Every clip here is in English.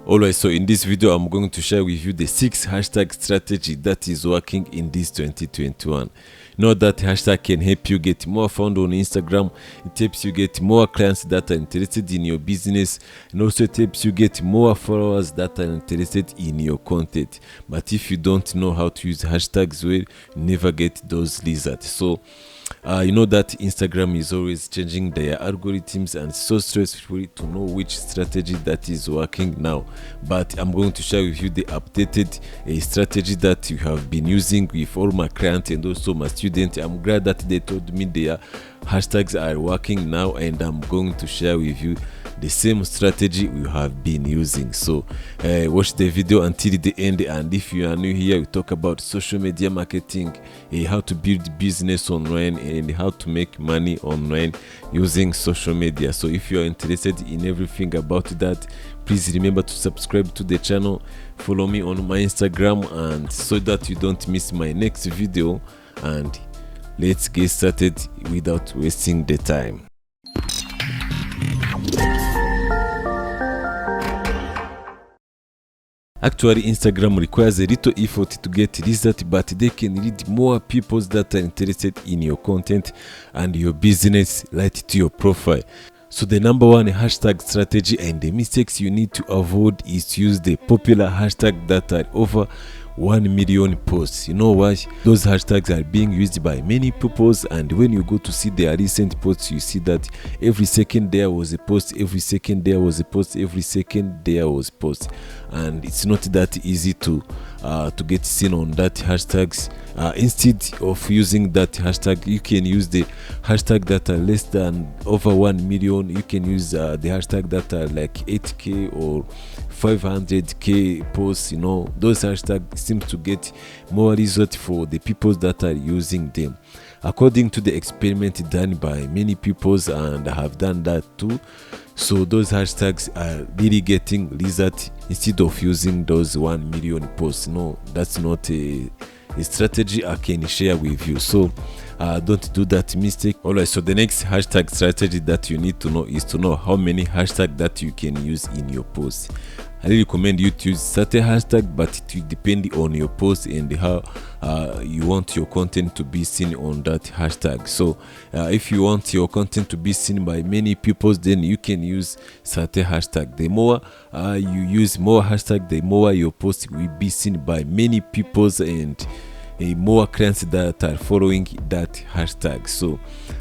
Alright, so in this video I'm going to share with you the 6 hashtag strategy that is working in this 2021. Know that hashtag can help you get more found on Instagram. It helps you get more clients that are interested in your business, and also it helps you get more followers that are interested in your content. But if you don't know how to use hashtags well, you never get those results. So you know that Instagram is always changing their algorithms, and it's so stressful to know which strategy that is working now. But I'm going to share with you the updated strategy that you have been using with all my clients and also my students. I'm glad that they told me their hashtags are working now, and I'm going to share with you the same strategy we have been using. So watch the video until the end, and if you are new here, we talk about social media marketing, how to build business online and how to make money online using social media. So if you are interested in everything about that, please remember to subscribe to the channel, follow me on my Instagram, and so that you don't miss my next video. And let's get started without wasting the time. Actually, Instagram requires a little effort to get results, but they can lead more people that are interested in your content and your business right to your profile. So the number one hashtag strategy and the mistakes you need to avoid is to use the popular hashtag that are over 1 million posts. You know why? Those hashtags are being used by many people, and when you go to see their recent posts, you see that every second there was a post, every second there was a post, every second there was a post, and it's not that easy to get seen on that hashtags. Instead of using that hashtag, you can use the hashtag that are less than over 1 million. You can use the hashtag that are like 8k or 500k posts. You know, those hashtags seem to get more results for the people that are using them, according to the experiment done by many people, and I have done that too. So those hashtags are really getting results instead of using those 1 million posts. No, that's not a strategy I can share with you. So don't do that mistake. Alright, so the next hashtag strategy that you need to know is to know how many hashtags that you can use in your post. I really recommend you to use certain hashtag, but it will depend on your post and how you want your content to be seen on that hashtag. So if you want your content to be seen by many people, then you can use certain hashtag. The more you use more hashtag, the more your post will be seen by many people and more clients that are following that hashtag. So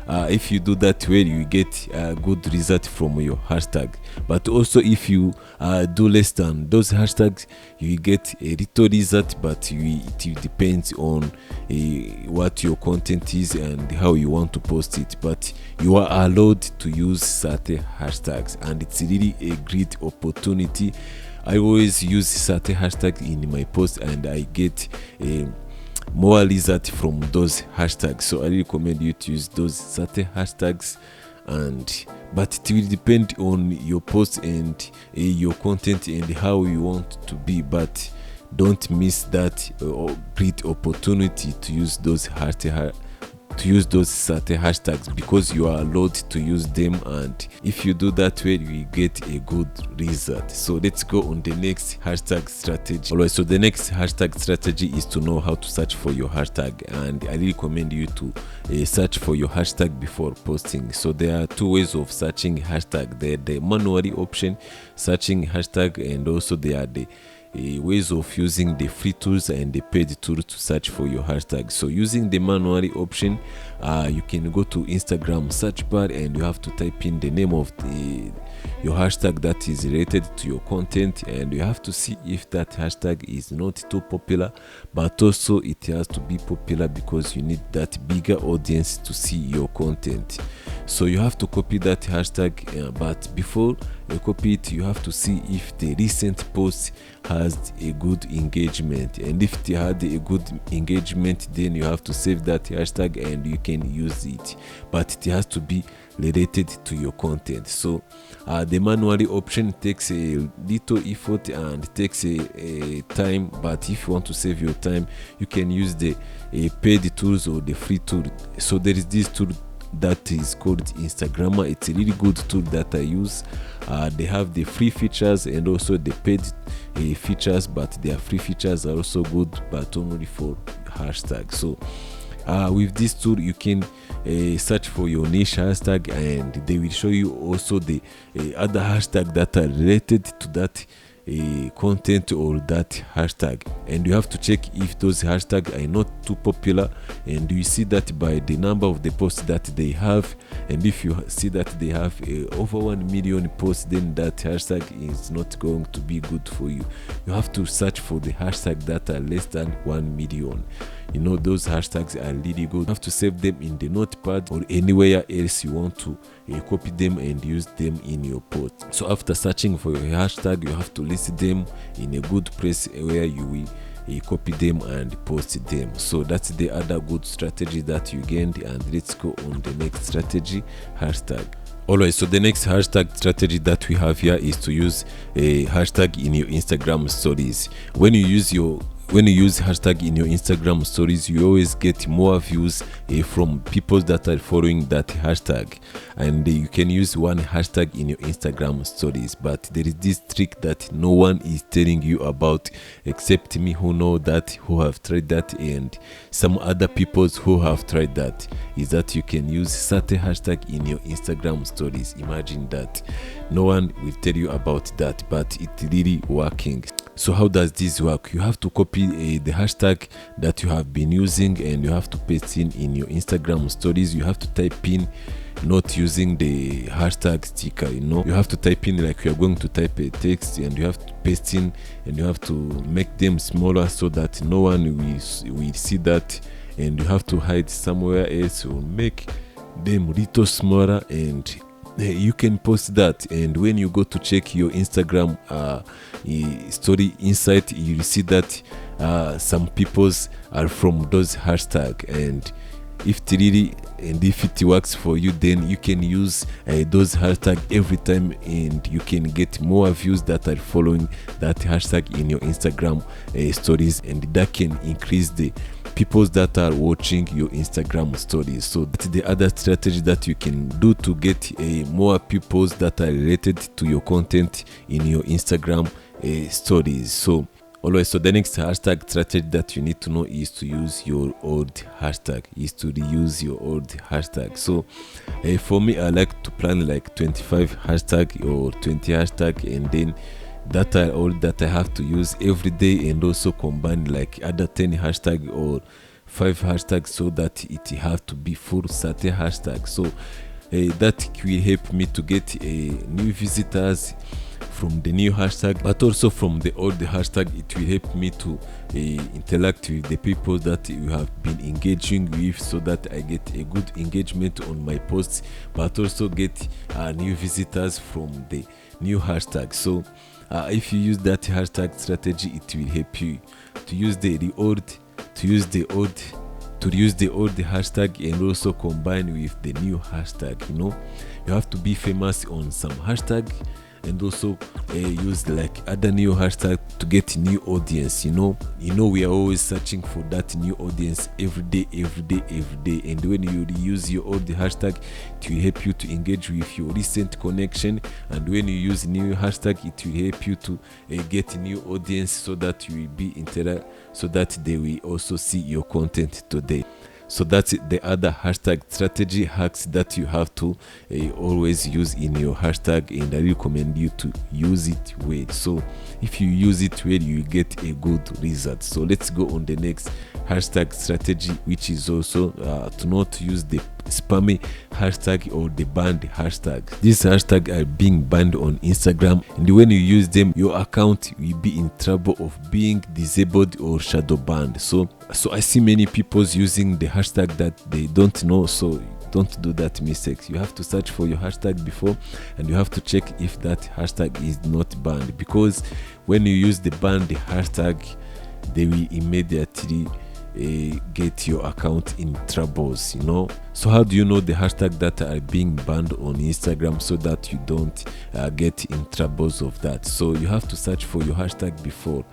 if you do that well, you get a good result from your hashtag. But also if you do less than those hashtags, you get a little result, but it depends on what your content is and how you want to post it. But you are allowed to use certain hashtags, and it's really a great opportunity. I always use certain hashtags in my post, and I get more result from those hashtags. So I recommend you to use those certain hashtags, but it will depend on your post and your content and how you want to be. But don't miss that great opportunity to use those certain hashtags, because you are allowed to use them, and if you do that well, you get a good result. So let's go on the next hashtag strategy. Alright, so the next hashtag strategy is to know how to search for your hashtag, and I recommend you to search for your hashtag before posting. So there are two ways of searching hashtag. There the manually option searching hashtag, and also there are the ways of using the free tools and the paid tools to search for your hashtag. So using the manually option, you can go to Instagram search bar, and you have to type in the name of your hashtag that is related to your content, and you have to see if that hashtag is not too popular, but also it has to be popular because you need that bigger audience to see your content. So you have to copy that hashtag, but before you copy it, you have to see if the recent post has a good engagement, and if it had a good engagement, then you have to save that hashtag and you can use it, but it has to be related to your content. So the manually option takes a little effort and takes a time, but if you want to save your time, you can use the paid tools or the free tool. So there is this tool that is called Instagrammer. It's a really good tool that I use. They have the free features and also the paid features, but their free features are also good, but only for hashtags. So with this tool you can search for your niche hashtag, and they will show you also the other hashtag that are related to that content or that hashtag, and you have to check if those hashtags are not too popular, and you see that by the number of the posts that they have. And if you see that they have over 1 million posts, then that hashtag is not going to be good for you. You have to search for the hashtag that are less than 1 million. Those hashtags are really good. You have to save them in the notepad or anywhere else you want to copy them and use them in your post. So after searching for your hashtag, you have to list them in a good place where you will copy them and post them. So that's the other good strategy that you gained. And let's go on the next strategy, hashtag. Alright, so the next hashtag strategy that we have here is to use a hashtag in your Instagram stories. When you use hashtag in your Instagram stories, you always get more views from people that are following that hashtag, and you can use one hashtag in your Instagram stories. But there is this trick that no one is telling you about except me, who have tried that, and some other people who have tried that, is that you can use certain hashtag in your Instagram stories. Imagine that. No one will tell you about that, but it's really working. So how does this work? You have to copy the hashtag that you have been using, and you have to paste in your Instagram stories. You have to type in, not using the hashtag sticker. You have to type in like you are going to type a text, and you have to paste in, and you have to make them smaller so that no one will see that, and you have to hide somewhere else or make them little smaller, and you can post that. And when you go to check your Instagram story insight, you will see that some people's are from those hashtags, and if it works for you, then you can use those hashtags every time, and you can get more views that are following that hashtag in your Instagram stories, and that can increase the people that are watching your Instagram stories. So that's the other strategy that you can do to get more people that are related to your content in your Instagram stories. So always, so the next hashtag strategy that you need to know is to use your old hashtag, is to reuse your old hashtag. So for me, I like to plan like 25 hashtag or 20 hashtag, and then that are all that I have to use every day, and also combine like other 10 hashtag or 5 hashtags, so that it have to be full certain hashtag. So that will help me to get new visitors from the new hashtag, but also from the old hashtag. It will help me to interact with the people that you have been engaging with, so that I get a good engagement on my posts, but also get new visitors from the new hashtag. So if you use that hashtag strategy, it will help you to use the old hashtag, and also combine with the new hashtag. You have to be famous on some hashtag, and also use like other new hashtag to get new audience. We are always searching for that new audience every day, and when you use your old hashtag, it will help you to engage with your recent connection, and when you use new hashtag, it will help you to get new audience, so that you will be so that they will also see your content today. So that's the other hashtag strategy hacks that you have to always use in your hashtag, and I recommend you to use it well. So if you use it well, you get a good result. So let's go on the next hashtag strategy, which is also to not use the spammy hashtag or the banned hashtag. These hashtags are being banned on Instagram, and when you use them, your account will be in trouble of being disabled or shadow banned. So I see many people using the hashtag that they don't know. So don't do that mistake. You have to search for your hashtag before, and you have to check if that hashtag is not banned, because when you use the banned hashtag, they will immediately get your account in troubles. So how do you know the hashtag that are being banned on Instagram, so that you don't get in troubles of that? So you have to search for your hashtag before.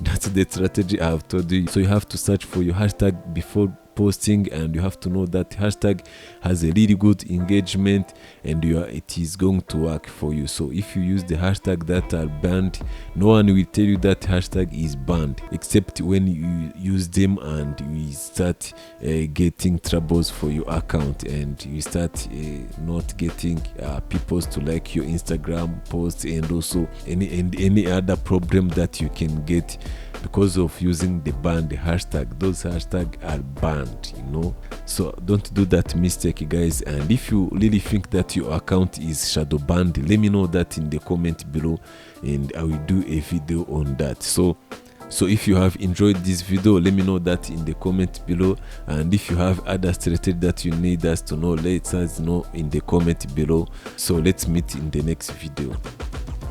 That's the strategy I have told you. So you have to search for your hashtag before posting, and you have to know that hashtag has a really good engagement, and it is going to work for you. So if you use the hashtag that are banned, no one will tell you that hashtag is banned, except when you use them and you start getting troubles for your account, and you start not getting people to like your Instagram posts, and also any other problem that you can get because of using the banned hashtag. Those hashtags are banned, you know. So don't do that mistake, guys. And if you really think that your account is shadow banned, let me know that in the comment below, and I will do a video on that. So if you have enjoyed this video, let me know that in the comment below, and if you have other strategy that you need us to know, let us know in the comment below. So let's meet in the next video.